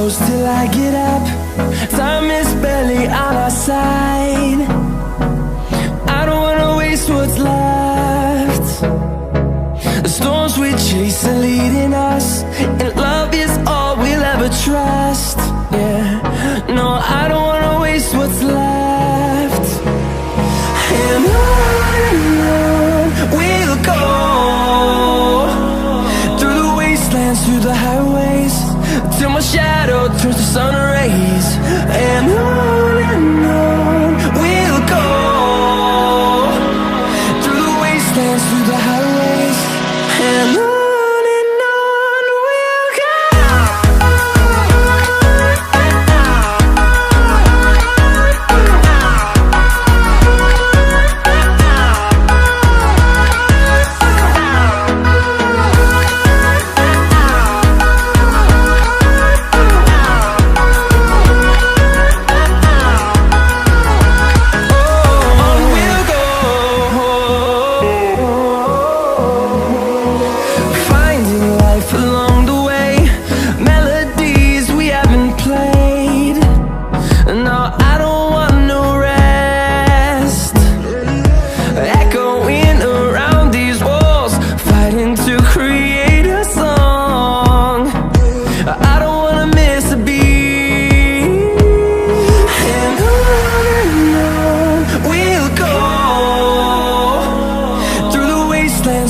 close till I get up. Time is barely on our side. I don't wanna waste what's left. The storms we chase are leading us, and love is all we'll ever trust. Yeah, no, I don't wanna waste what's left. And on we'll go, through the wastelands, through the highways, till my shadow turns to sun rays. And on we'll go, through the wastelands, through the highways, and on we'll go.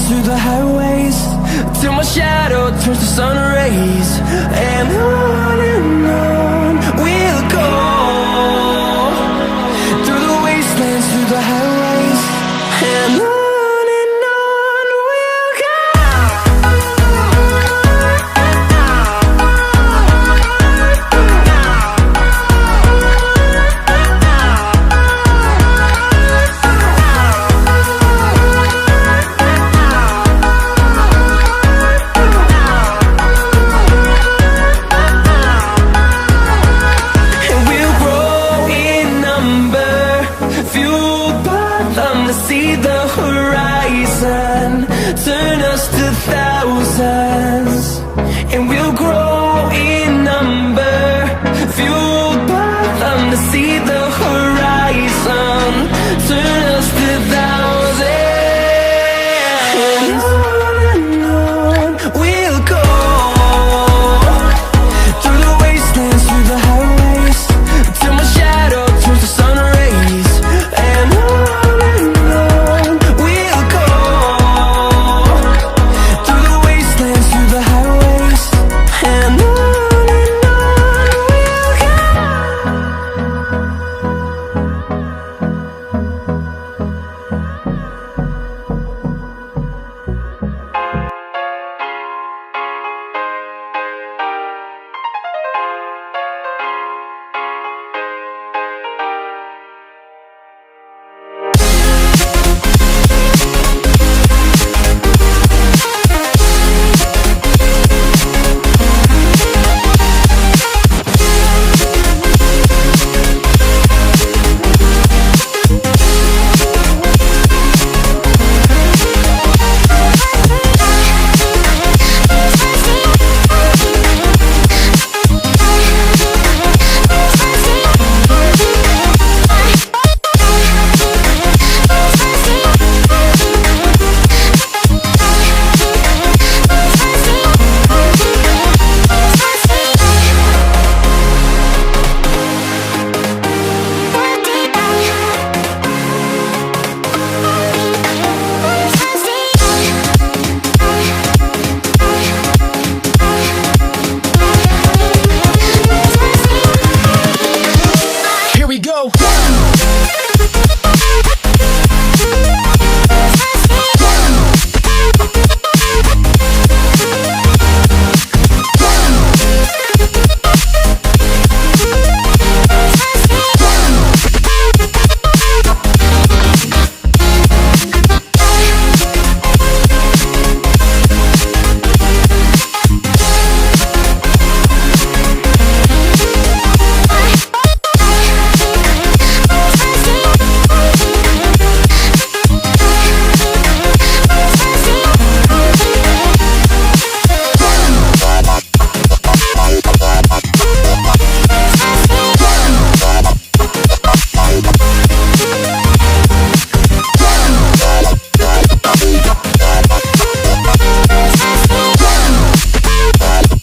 Through the highways, till my shadow turns to sun rays. And on we'll go, through the wastelands, through the highways, and on we'll go. See the horizon, turn us to thousands, and we'll grow in number, fueled by them to see the